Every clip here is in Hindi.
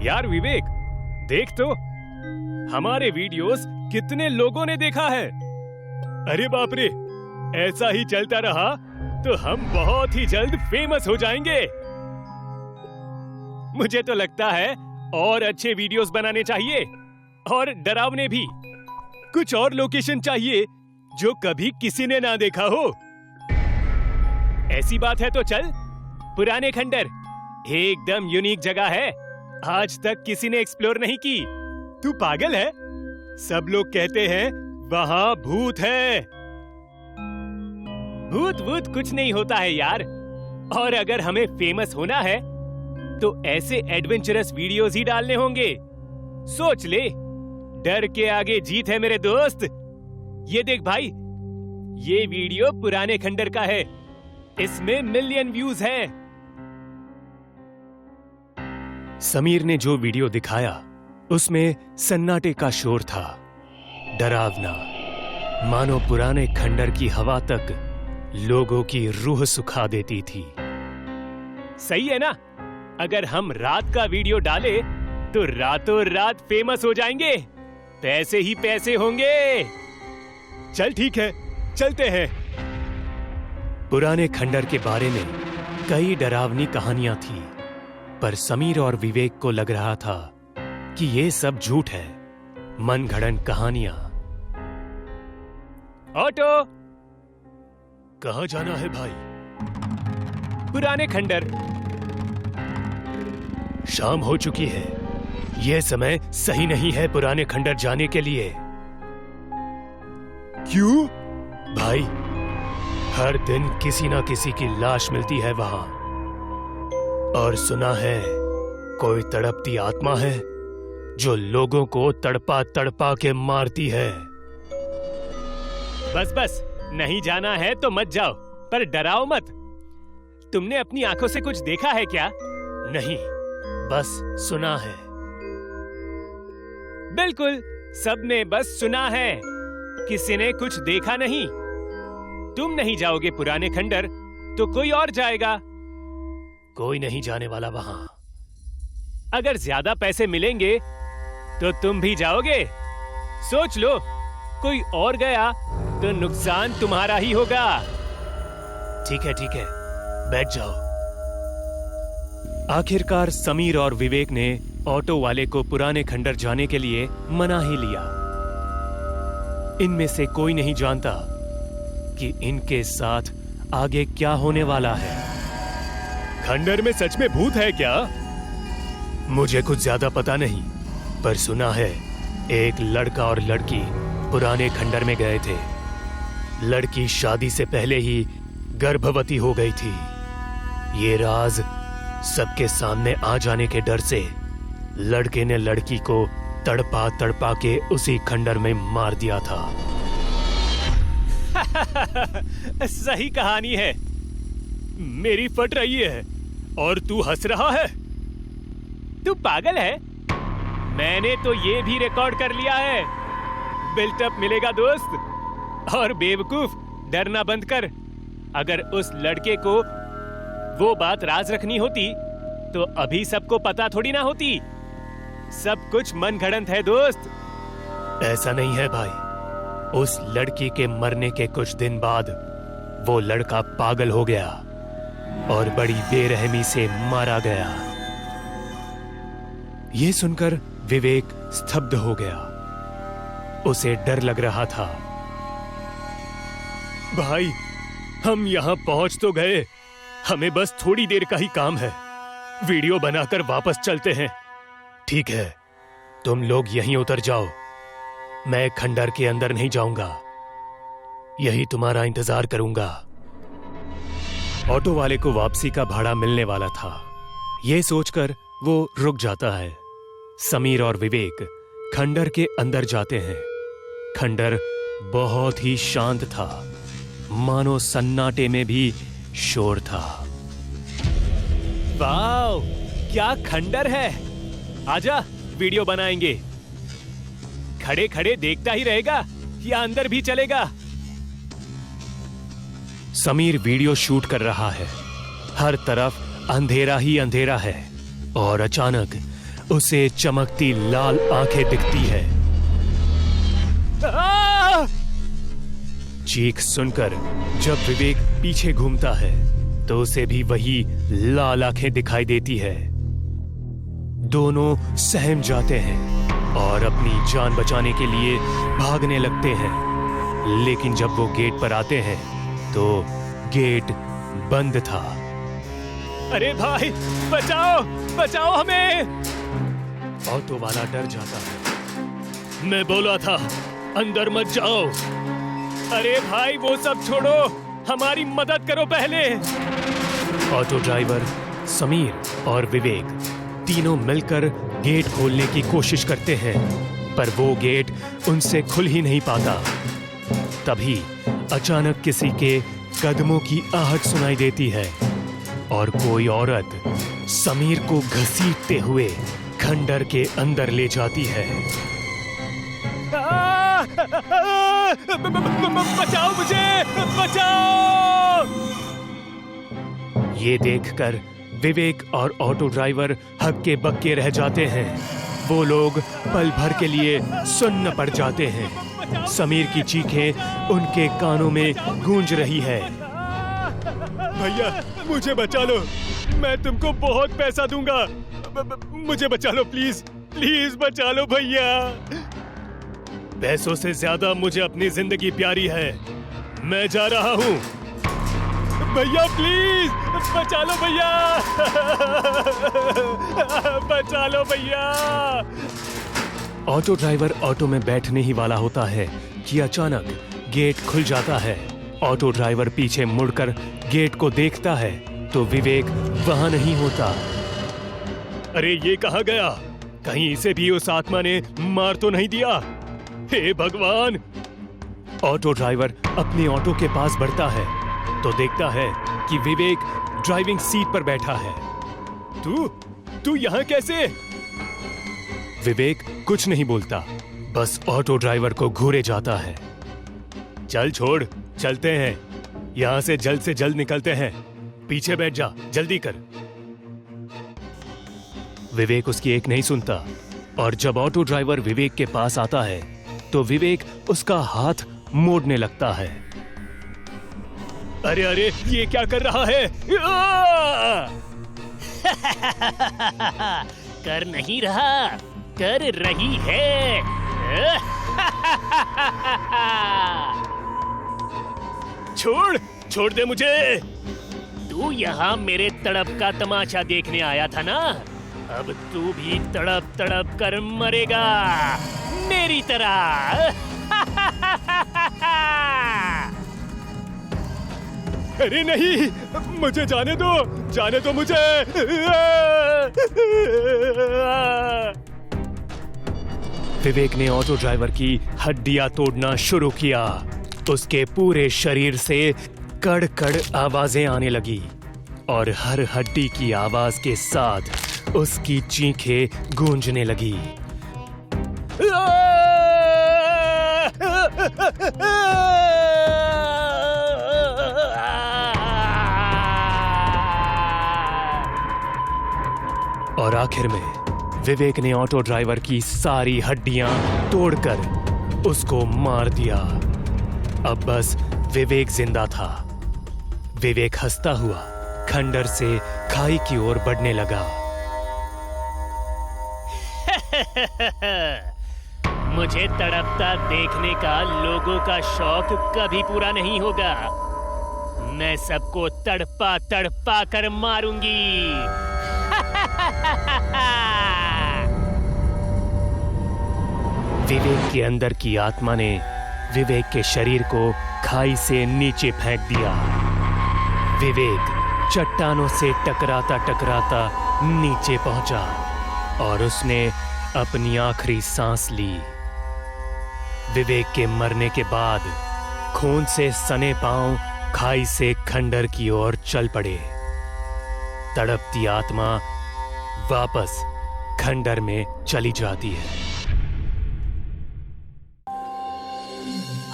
यार विवेक, देख तो हमारे वीडियोस कितने लोगों ने देखा है। अरे बाप रे, ऐसा ही चलता रहा तो हम बहुत ही जल्द फेमस हो जाएंगे। मुझे तो लगता है और अच्छे वीडियोस बनाने चाहिए और डरावने भी। कुछ और लोकेशन चाहिए जो कभी किसी ने ना देखा हो। ऐसी बात है तो चल, पुराने खंडर एकदम यूनिक जगह है, आज तक किसी ने एक्सप्लोर नहीं की। तू पागल है? सब लोग कहते हैं वहां भूत है। भूत वूत कुछ नहीं होता है यार। और अगर हमें फेमस होना है तो ऐसे एडवेंचरस वीडियोस ही डालने होंगे। सोच ले, डर के आगे जीत है मेरे दोस्त। ये देख भाई, ये वीडियो पुराने खंडर का है, इसमें मिलियन व्यूज हैं। समीर ने जो वीडियो दिखाया उसमें सन्नाटे का शोर था, डरावना, मानो पुराने खंडर की हवा तक लोगों की रूह सुखा देती थी। सही है ना? अगर हम रात का वीडियो डाले तो रातों रात फेमस हो जाएंगे, पैसे ही पैसे होंगे। चल ठीक है, चलते हैं। पुराने खंडर के बारे में कई डरावनी कहानियां थी, पर समीर और विवेक को लग रहा था कि ये सब झूठ है, मनगढ़ंत कहानियां। ऑटो, कहां जाना है भाई? पुराने खंडर। शाम हो चुकी है, यह समय सही नहीं है पुराने खंडर जाने के लिए। क्यों? भाई, हर दिन किसी ना किसी की लाश मिलती है वहां, और सुना है कोई तड़पती आत्मा है जो लोगों को तड़पा तड़पा के मारती है। बस बस, नहीं जाना है तो मत जाओ, पर डराओ मत। तुमने अपनी आंखों से कुछ देखा है क्या? नहीं, बस सुना है। बिल्कुल, सबने बस सुना है, किसी ने कुछ देखा नहीं। तुम नहीं जाओगे पुराने खंडर तो कोई और जाएगा। कोई नहीं जाने वाला वहां। अगर ज्यादा पैसे मिलेंगे तो तुम भी जाओगे। सोच लो, कोई और गया तो नुकसान तुम्हारा ही होगा। ठीक है ठीक है, बैठ जाओ। आखिरकार समीर और विवेक ने ऑटो वाले को पुराने खंडर जाने के लिए मना ही लिया। इनमें से कोई नहीं जानता कि इनके साथ आगे क्या होने वाला है। खंडर में सच में भूत है क्या? मुझे कुछ ज्यादा पता नहीं, पर सुना है एक लड़का और लड़की पुराने खंडर में गए थे। लड़की शादी से पहले ही गर्भवती हो गई थी। ये राज सबके सामने आ जाने के डर से लड़के ने लड़की को तड़पा तड़पा के उसी खंडर में मार दिया था। सही कहानी है। मेरी फट रही है और तू हंस रहा है। तू पागल है? मैंने तो ये भी रिकॉर्ड कर लिया है। बिल्टअप मिलेगा दोस्त। और बेवकूफ, डरना बंद कर। अगर उस लड़के को वो बात राज रखनी होती तो अभी सबको पता थोड़ी ना होती। सब कुछ मनगढ़ंत है दोस्त। ऐसा नहीं है भाई। उस लड़की के मरने के कुछ दिन बाद वो लड़का पागल हो गया और बड़ी बेरहमी से मारा गया। ये सुनकर विवेक स्तब्ध हो गया। उसे डर लग रहा था। भाई, हम यहां पहुंच तो गए, हमें बस थोड़ी देर का ही काम है। वीडियो बनाकर वापस चलते हैं। ठीक है, तुम लोग यहीं उतर जाओ। मैं खंडर के अंदर नहीं जाऊंगा, यही तुम्हारा इंतजार करूंगा। ऑटो वाले को वापसी का भाड़ा मिलने वाला था। यह सोचकर वो रुक जाता है। समीर और विवेक खंडर के अंदर जाते हैं। खंडर बहुत ही शांत था, मानो सन्नाटे में भी शोर था। वाव, क्या खंडर है! आजा, वीडियो बनाएंगे। खड़े खड़े देखता ही रहेगा या अंदर भी चलेगा? समीर वीडियो शूट कर रहा है। हर तरफ अंधेरा ही अंधेरा है और अचानक उसे चमकती लाल आंखें दिखती है। चीख सुनकर जब विवेक पीछे घूमता है तो उसे भी वही लाल आंखें दिखाई देती है। दोनों सहम जाते हैं और अपनी जान बचाने के लिए भागने लगते हैं, लेकिन जब वो गेट पर आते हैं तो गेट बंद था। अरे भाई, बचाओ बचाओ हमें! ऑटो वाला डर जाता है। मैं बोला था अंदर मत जाओ। अरे भाई, वो सब छोड़ो, हमारी मदद करो पहले। ऑटो ड्राइवर समीर और विवेक तीनों मिलकर गेट खोलने की कोशिश करते हैं, पर वो गेट उनसे खुल ही नहीं पाता। तभी अचानक किसी के कदमों की आहट सुनाई देती है और कोई औरत समीर को घसीटते हुए खंडर के अंदर ले जाती है। बचाओ मुझे, बचाओ! ये देखकर विवेक और ऑटो ड्राइवर हक्के बक्के रह जाते हैं। वो लोग पल भर के लिए सुन्न पड़ जाते हैं। समीर की चीखें उनके कानों में गूंज रही है। भैया, मुझे बचा लो, मैं तुमको बहुत पैसा दूंगा। मुझे बचा लो, प्लीज प्लीज बचा लो भैया। पैसों से ज्यादा मुझे अपनी जिंदगी प्यारी है। मैं जा रहा हूँ। भैया प्लीज बचा लो भैया, बचा लो भैया। ऑटो ड्राइवर ऑटो में बैठने ही वाला होता है कि अचानक गेट खुल जाता है। ऑटो ड्राइवर पीछे मुड़कर गेट को देखता है तो विवेक वहां नहीं होता। अरे ये कहाँ गया? कहीं इसे भी उस आत्मा ने मार तो नहीं दिया? हे भगवान! ऑटो ड्राइवर अपने ऑटो के पास बढ़ता है तो देखता है कि विवेक ड्राइविंग सीट पर बैठा है। तू यहाँ कैसे? विवेक कुछ नहीं बोलता, बस ऑटो ड्राइवर को घूरे जाता है। चल छोड़, चलते हैं यहाँ से जल्द निकलते हैं। पीछे बैठ जा, जल्दी कर। विवेक उसकी एक नहीं सुनता और जब ऑटो ड्राइवर विवेक के पास आता है तो विवेक उसका हाथ मोड़ने लगता है। अरे अरे, ये क्या कर रहा है? कर नहीं रहा, कर रही है। छोड़ दे मुझे। तू यहाँ मेरे तड़प का तमाशा देखने आया था ना? अब तू भी तड़प तड़प कर मरेगा मेरी तरह। अरे नहीं, मुझे जाने दो मुझे। विवेक ने ऑटो ड्राइवर की हड्डियां तोड़ना शुरू किया। उसके पूरे शरीर से कड़-कड़ आवाजें आने लगी और हर हड्डी की आवाज के साथ उसकी चीखें गूंजने लगी। और आखिर में विवेक ने ऑटो ड्राइवर की सारी हड्डियां तोड़कर उसको मार दिया। अब बस विवेक जिंदा था। विवेक हंसता हुआ खंडर से खाई की ओर बढ़ने लगा। मुझे तड़पता देखने का लोगों का शौक कभी पूरा नहीं होगा। मैं सबको तड़पा तड़पा कर मारूंगी। विवेक के अंदर की आत्मा ने विवेक के शरीर को खाई से नीचे फेंक दिया। विवेक चट्टानों से टकराता टकराता नीचे पहुंचा और उसने अपनी आखिरी सांस ली। विवेक के मरने के बाद खून से सने पांव खाई से खंडर की ओर चल पड़े। तड़पती आत्मा वापस खंडर में चली जाती है।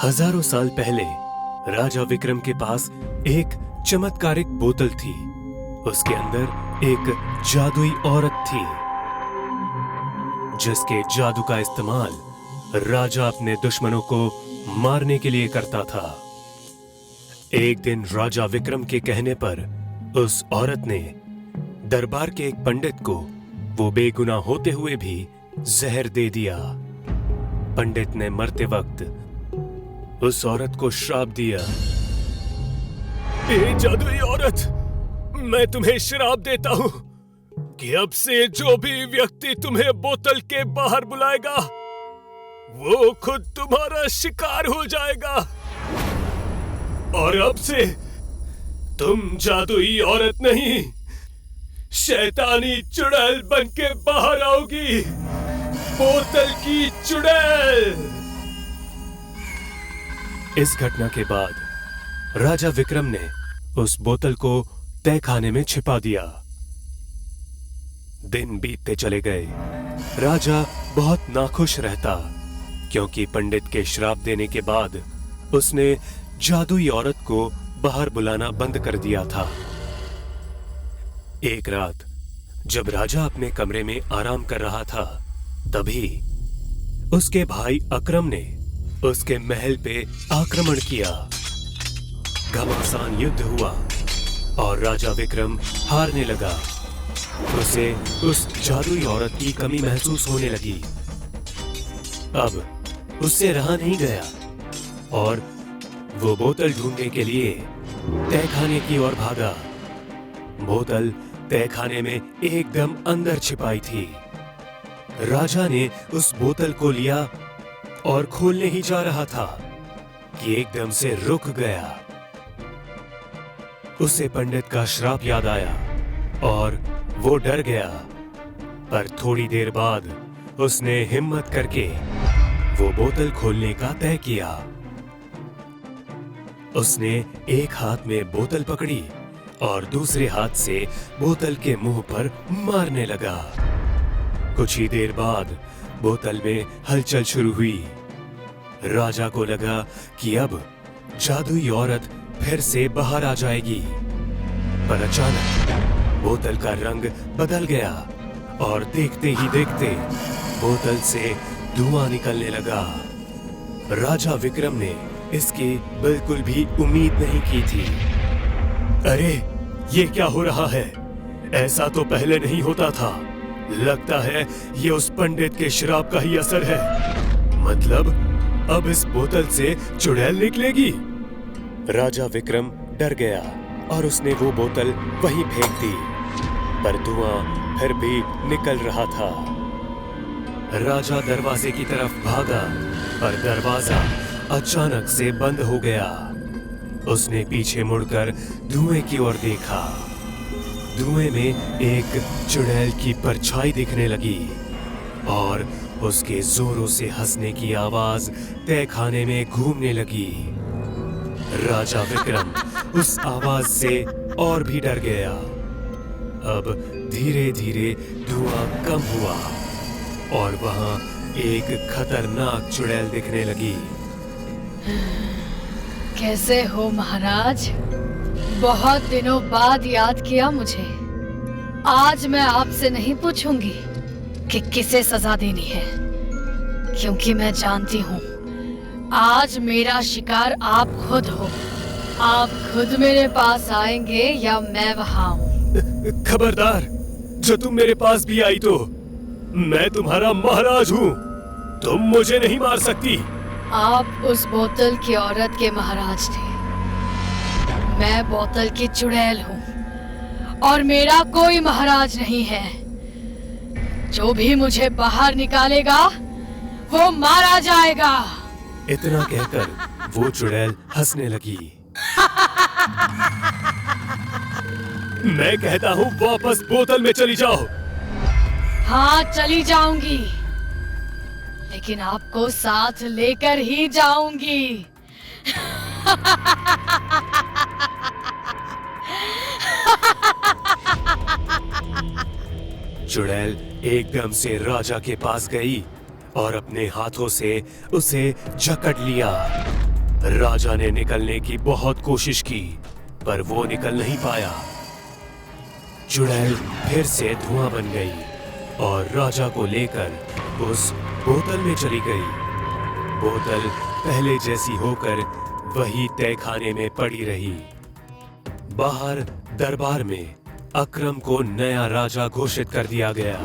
हजारों साल पहले राजा विक्रम के पास एक चमत्कारिक बोतल थी। उसके अंदर एक जादुई औरत थी। जिसके जादू का इस्तेमाल राजा अपने दुश्मनों को मारने के लिए करता था। एक दिन राजा विक्रम के कहने पर उस औरत ने दरबार के एक पंडित को वो बेगुनाह होते हुए भी जहर दे दिया। पंडित ने मरते वक्त उस औरत को श्राप दिया। ए जादुई औरत, मैं तुम्हें श्राप देता हूं कि अब से जो भी व्यक्ति तुम्हें बोतल के बाहर बुलाएगा वो खुद तुम्हारा शिकार हो जाएगा। और अब से तुम जादुई औरत नहीं, शैतानी चुड़ैल बन के बाहर आओगी, बोतल की चुड़ैल। इस घटना के बाद राजा विक्रम ने उस बोतल को तहखाने में छिपा दिया। दिन बीतते चले गए। राजा बहुत नाखुश रहता क्योंकि पंडित के श्राप देने के बाद उसने जादुई औरत को बाहर बुलाना बंद कर दिया था। एक रात जब राजा अपने कमरे में आराम कर रहा था, तभी उसके भाई अकरम ने उसके महल पे आक्रमण किया। घमासान युद्ध हुआ और राजा विक्रम हारने लगा। उसे उस जादुई औरत की कमी महसूस होने लगी। अब उससे रहा नहीं गया और वो बोतल ढूंढने के लिए तहखाने की ओर भागा। बोतल तहखाने में एकदम अंदर छिपाई थी। राजा ने उस बोतल को लिया और खोलने ही जा रहा था कि एकदम से रुक गया। उसे पंडित का श्राप याद आया और वो डर गया। पर थोड़ी देर बाद उसने हिम्मत करके वो बोतल खोलने का तय किया। उसने एक हाथ में बोतल पकड़ी और दूसरे हाथ से बोतल के मुंह पर मारने लगा। कुछ ही देर बाद बोतल में हलचल शुरू हुई। राजा को लगा कि अब जादुई औरत फिर से बाहर आ जाएगी, पर अचानक बोतल का रंग बदल गया और देखते ही देखते बोतल से धुआं निकलने लगा। राजा विक्रम ने इसकी बिल्कुल भी उम्मीद नहीं की थी। अरे, ये क्या हो रहा है? ऐसा तो पहले नहीं होता था। लगता है ये उस पंडित के श्राप का ही असर है। मतलब अब इस बोतल से चुड़ैल निकलेगी। राजा विक्रम डर गया और उसने वो बोतल वहीं फेंक दी, पर धुआं फिर भी निकल रहा था। राजा दरवाजे की तरफ भागा, पर दरवाजा अचानक से बंद हो गया। उसने पीछे मुड़कर धुएं की ओर देखा। धुएं में एक चुड़ैल की परछाई दिखने लगी और उसके जोरों से हंसने की आवाज तहखाने में घूमने लगी। राजा विक्रम उस आवाज से और भी डर गया। अब धीरे धीरे धुआं कम हुआ और वहां एक खतरनाक चुड़ैल दिखने लगी। कैसे हो महाराज? बहुत दिनों बाद याद किया मुझे। आज मैं आपसे नहीं पूछूंगी कि किसे सजा देनी है, क्योंकि मैं जानती हूँ आज मेरा शिकार आप खुद हो। आप खुद मेरे पास आएंगे या मैं वहां हूँ? खबरदार, जो तुम मेरे पास भी आई तो मैं तुम्हारा महाराज हूँ। तुम मुझे नहीं मार सकती। आप उस बोतल की औरत के महाराज थे। मैं बोतल की चुड़ैल हूँ और मेरा कोई महाराज नहीं है। जो भी मुझे बाहर निकालेगा वो मारा जाएगा। इतना कहकर वो चुड़ैल हंसने लगी। मैं कहता हूँ वापस बोतल में चली जाओ। हाँ, चली जाऊंगी, लेकिन आपको साथ लेकर ही जाऊंगी। चुड़ैल एकदम से राजा के पास गई और अपने हाथों से उसे जकड़ लिया। राजा ने निकलने की बहुत कोशिश की, पर वो निकल नहीं पाया। चुड़ैल फिर से धुआं बन गई और राजा को लेकर उस बोतल में चली गई। बोतल पहले जैसी होकर वही तहखाने में पड़ी रही। बाहर दरबार में अकरम को नया राजा घोषित कर दिया गया।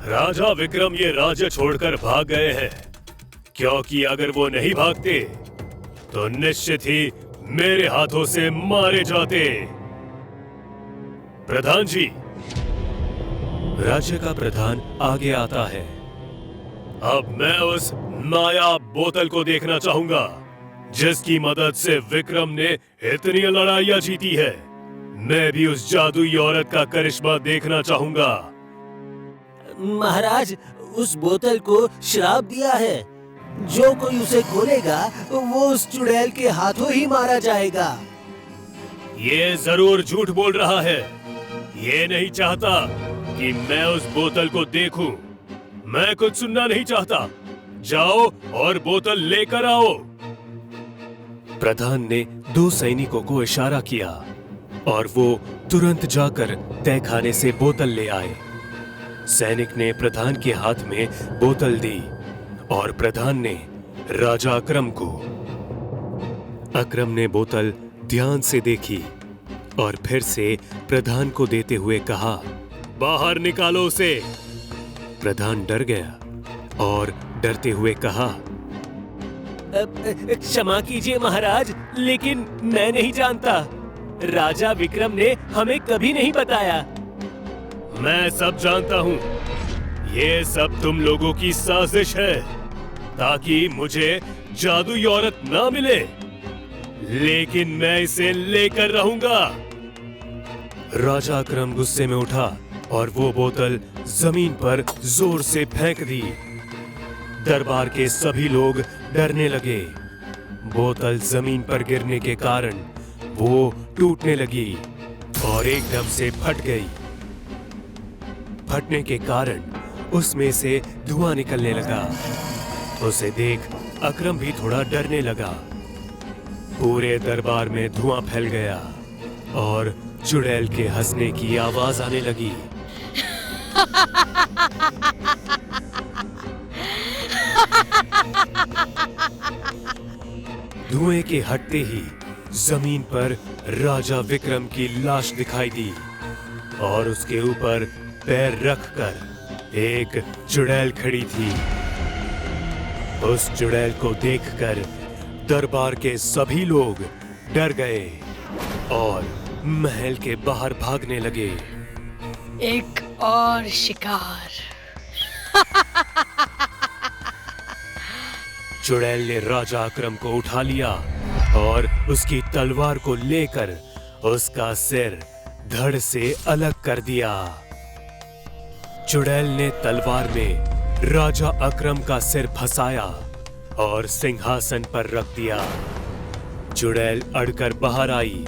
राजा विक्रम ये राज्य छोड़कर भाग गए हैं, क्योंकि अगर वो नहीं भागते तो निश्चित ही मेरे हाथों से मारे जाते। प्रधान जी, राज्य का प्रधान आगे आता है। अब मैं उस नायाब बोतल को देखना चाहूंगा जिसकी मदद से विक्रम ने इतनी लड़ाइयां जीती है। मैं भी उस जादुई औरत का करिश्मा देखना चाहूंगा। महाराज, उस बोतल को श्राप दिया है। जो कोई उसे खोलेगा वो उस चुड़ैल के हाथों ही मारा जाएगा। ये जरूर झूठ बोल रहा है। ये नहीं चाहता कि मैं उस बोतल को देखूं। मैं कुछ सुनना नहीं चाहता। जाओ और बोतल लेकर आओ। प्रधान ने 2 सैनिकों को इशारा किया और वो तुरंत जाकर तहखाने से बोतल ले आए। सैनिक ने प्रधान के हाथ में बोतल दी और प्रधान ने राजा अकरम को। अकरम ने बोतल ध्यान से देखी और फिर से प्रधान को देते हुए कहा, बाहर निकालो उसे। प्रधान डर गया और डरते हुए कहा, क्षमा कीजिए महाराज, लेकिन मैं नहीं जानता। राजा विक्रम ने हमें कभी नहीं बताया। मैं सब जानता हूँ। ये सब तुम लोगों की साजिश है ताकि मुझे जादुई औरत ना मिले, लेकिन मैं इसे लेकर रहूंगा। राजा अकरम गुस्से में उठा और वो बोतल जमीन पर जोर से फेंक दी। दरबार के सभी लोग डरने लगे। बोतल जमीन पर गिरने के कारण वो टूटने लगी और एकदम से फट गई। फटने के कारण उसमें से धुआं निकलने लगा। उसे देख अकरम भी थोड़ा डरने लगा। पूरे दरबार में धुआं फैल गया और चुड़ैल के हंसने की आवाज आने लगी। धुएं के हटते ही जमीन पर राजा विक्रम की लाश दिखाई दी और उसके ऊपर पैर रखकर एक चुड़ैल खड़ी थी। उस चुड़ैल को देखकर दरबार के सभी लोग डर गए और महल के बाहर भागने लगे। एक और शिकार। चुड़ैल ने राजा अकरम को उठा लिया और उसकी तलवार को लेकर उसका सिर धड़ से अलग कर दिया। चुड़ैल ने तलवार में राजा अकरम का सिर फंसाया और सिंहासन पर रख दिया। चुड़ैल अड़कर बाहर आई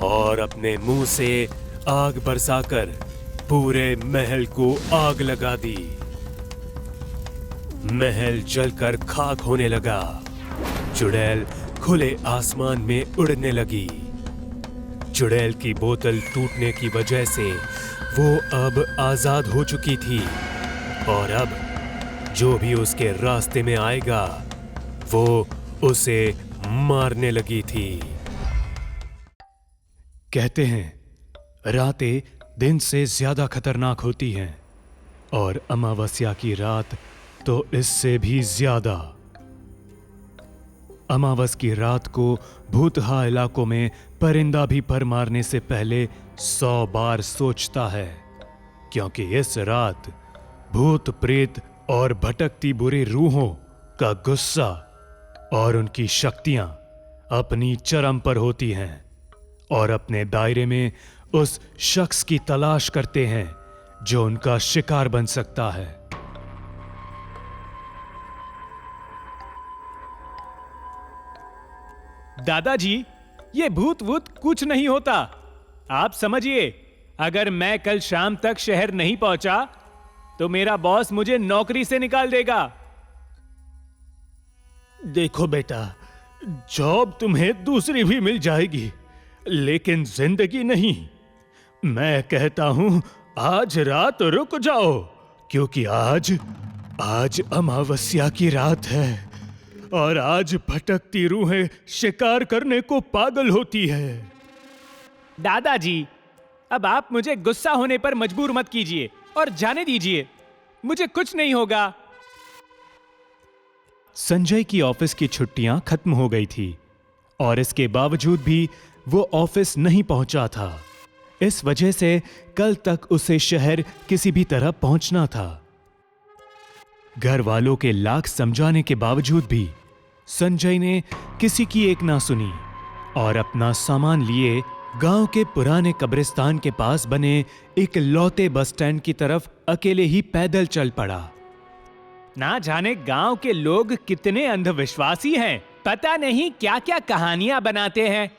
और अपने मुंह से आग बरसाकर पूरे महल को आग लगा दी। महल जलकर खाक होने लगा। चुड़ैल खुले आसमान में उड़ने लगी। चुड़ैल की बोतल टूटने की वजह से वो अब आजाद हो चुकी थी और अब जो भी उसके रास्ते में आएगा वो उसे मारने लगी थी। कहते हैं रातें दिन से ज्यादा खतरनाक होती हैं और अमावस्या की रात तो इससे भी ज्यादा। अमावस की रात को भूतहा इलाकों में परिंदा भी पर मारने से पहले 100 बार सोचता है, क्योंकि इस रात भूत प्रेत और भटकती बुरी रूहों का गुस्सा और उनकी शक्तियां अपनी चरम पर होती हैं और अपने दायरे में उस शख्स की तलाश करते हैं जो उनका शिकार बन सकता है। दादाजी, ये भूत वूत कुछ नहीं होता। आप समझिए, अगर मैं कल शाम तक शहर नहीं पहुंचा तो मेरा बॉस मुझे नौकरी से निकाल देगा। देखो बेटा, जॉब तुम्हें दूसरी भी मिल जाएगी, लेकिन जिंदगी नहीं। मैं कहता हूं आज रात रुक जाओ, क्योंकि आज अमावस्या की रात है और आज भटकती रूहें शिकार करने को पागल होती है। दादाजी, अब आप मुझे गुस्सा होने पर मजबूर मत कीजिए और जाने दीजिए, मुझे कुछ नहीं होगा। संजय की ऑफिस की छुट्टियां खत्म हो गई थी और इसके बावजूद भी वो ऑफिस नहीं पहुंचा था। इस वजह से कल तक उसे शहर किसी भी तरह पहुंचना था। घर वालों के लाख समझाने के बावजूद भी संजय ने किसी की एक ना सुनी और अपना सामान लिए गांव के पुराने कब्रिस्तान के पास बने एक लौते बस स्टैंड की तरफ अकेले ही पैदल चल पड़ा। ना जाने गांव के लोग कितने अंधविश्वासी हैं, पता नहीं क्या क्या कहानियां बनाते हैं।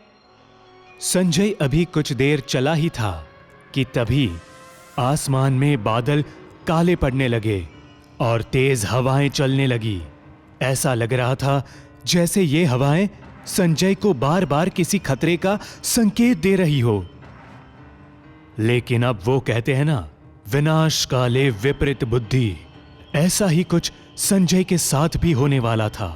संजय अभी कुछ देर चला ही था कि तभी आसमान में बादल काले पड़ने लगे और तेज हवाएं चलने लगी। ऐसा लग रहा था जैसे ये हवाएं संजय को बार बार किसी खतरे का संकेत दे रही हो। लेकिन अब वो कहते हैं ना, विनाश काले विपरीत बुद्धि, ऐसा ही कुछ संजय के साथ भी होने वाला था।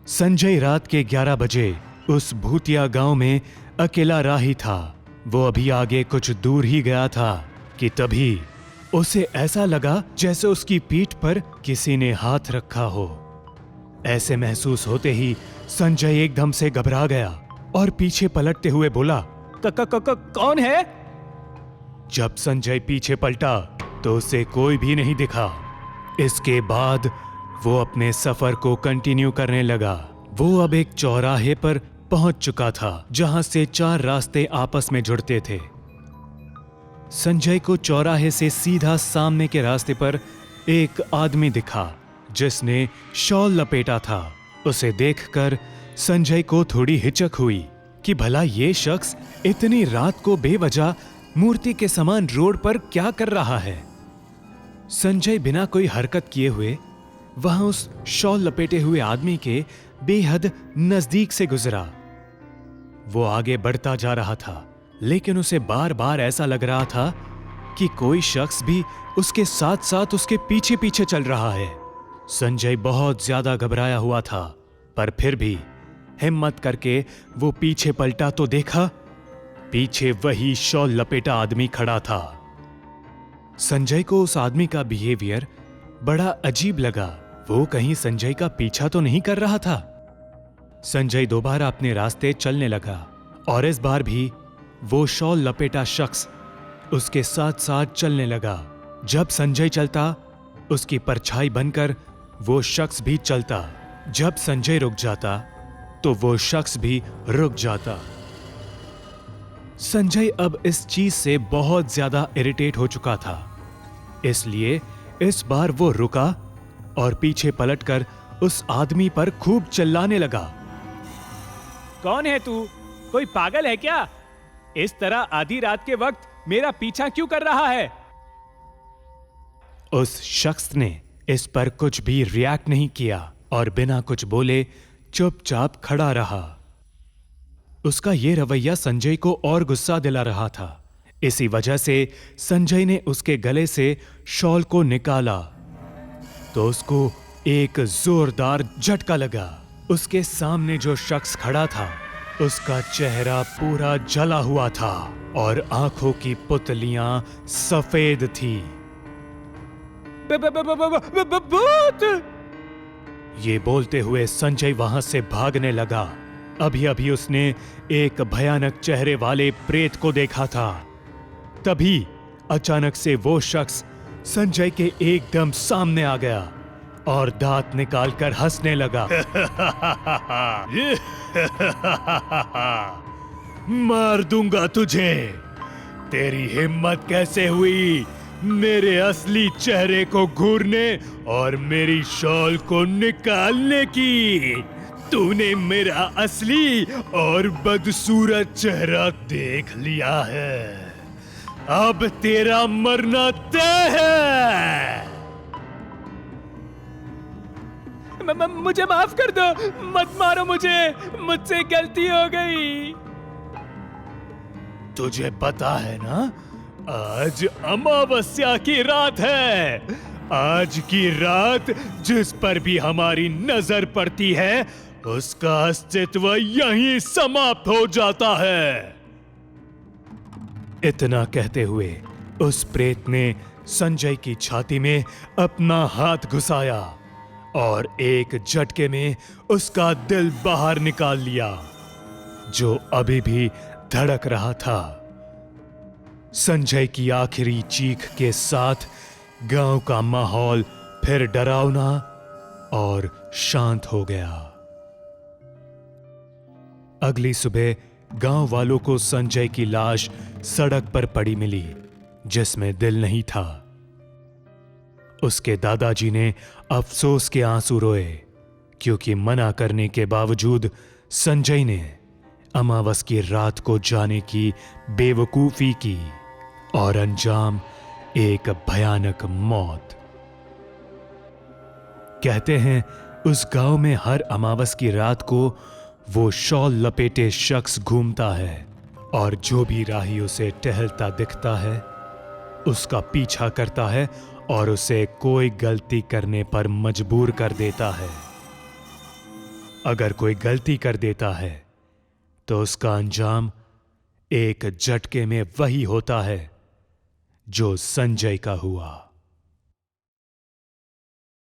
संजय रात के 11 बजे उस भूतिया गांव में अकेला राही था। वो अभी आगे कुछ दूर ही गया था कि तभी उसे ऐसा लगा जैसे उसकी पीठ पर किसी ने हाथ रखा हो। ऐसे महसूस होते ही संजय एकदम से घबरा गया और पीछे पलटते हुए बोला, कौन है? जब संजय पीछे पलटा तो उसे कोई भी नहीं दिखा। इसके बाद वो अपने सफर को कंटिन्यू करने लगा। वो अब एक चौराहे पर पहुंच चुका था जहां से 4 रास्ते आपस में जुड़ते थे। संजय को चौराहे से सीधा सामने के रास्ते पर एक आदमी दिखा जिसने शॉल लपेटा था। उसे देखकर संजय को थोड़ी हिचक हुई कि भला ये शख्स इतनी रात को बेवजह मूर्ति के समान रोड पर क्या कर रहा है। संजय बिना कोई हरकत किए हुए वहां उस शॉल लपेटे हुए आदमी के बेहद नजदीक से गुजरा। वो आगे बढ़ता जा रहा था, लेकिन उसे बार बार ऐसा लग रहा था कि कोई शख्स भी उसके साथ साथ उसके पीछे पीछे चल रहा है। संजय बहुत ज्यादा घबराया हुआ था, पर फिर भी हिम्मत करके वो पीछे पलटा तो देखा, पीछे वही शॉल लपेटा आदमी खड़ा था। संजय को उस आदमी का बिहेवियर बड़ा अजीब लगा। वो कहीं संजय का पीछा तो नहीं कर रहा था। संजय दोबारा अपने रास्ते चलने लगा और इस बार भी वो शॉल लपेटा शख्स उसके साथ साथ चलने लगा। जब संजय चलता, उसकी परछाई बनकर वो शख्स भी चलता। जब संजय रुक जाता तो वो शख्स भी रुक जाता। संजय अब इस चीज से बहुत ज्यादा इरिटेट हो चुका था, इसलिए इस बार वो रुका और पीछे पलटकर उस आदमी पर खूब चिल्लाने लगा। कौन है तू? कोई पागल है क्या? इस तरह आधी रात के वक्त मेरा पीछा क्यों कर रहा है? उस शख्स ने इस पर कुछ भी रिएक्ट नहीं किया और बिना कुछ बोले चुपचाप खड़ा रहा। उसका यह रवैया संजय को और गुस्सा दिला रहा था। इसी वजह से संजय ने उसके गले से शॉल को निकाला तो उसको एक जोरदार झटका लगा। उसके सामने जो शख्स खड़ा था, उसका चेहरा पूरा जला हुआ था और आंखों की पुतलियां सफेद थी। भूत! ये बोलते हुए संजय वहां से भागने लगा। अभी अभी उसने एक भयानक चेहरे वाले प्रेत को देखा था। तभी अचानक से वो शख्स संजय के एकदम सामने आ गया और दांत निकालकर हंसने लगा। मार दूंगा तुझे। तेरी हिम्मत कैसे हुई मेरे असली चेहरे को घूरने और मेरी शॉल को निकालने की? तूने मेरा असली और बदसूरत चेहरा देख लिया है, अब तेरा मरना तय है। मुझे माफ कर दो, मत मारो मुझे, मुझसे गलती हो गई। तुझे पता है ना, आज अमावस्या की रात है। आज की रात जिस पर भी हमारी नजर पड़ती है उसका अस्तित्व यहीं समाप्त हो जाता है। इतना कहते हुए उस प्रेत ने संजय की छाती में अपना हाथ घुसाया और एक झटके में उसका दिल बाहर निकाल लिया, जो अभी भी धड़क रहा था। संजय की आखिरी चीख के साथ गांव का माहौल फिर डरावना और शांत हो गया। अगली सुबह गांव वालों को संजय की लाश सड़क पर पड़ी मिली, जिसमें दिल नहीं था। उसके दादाजी ने अफसोस के आंसू रोए, क्योंकि मना करने के बावजूद संजय ने अमावस की रात को जाने की बेवकूफी की और अंजाम एक भयानक मौत। कहते हैं उस गांव में हर अमावस की रात को वो शॉल लपेटे शख्स घूमता है और जो भी राही उसे टहलता दिखता है उसका पीछा करता है और उसे कोई गलती करने पर मजबूर कर देता है। अगर कोई गलती कर देता है तो उसका अंजाम एक झटके में वही होता है जो संजय का हुआ।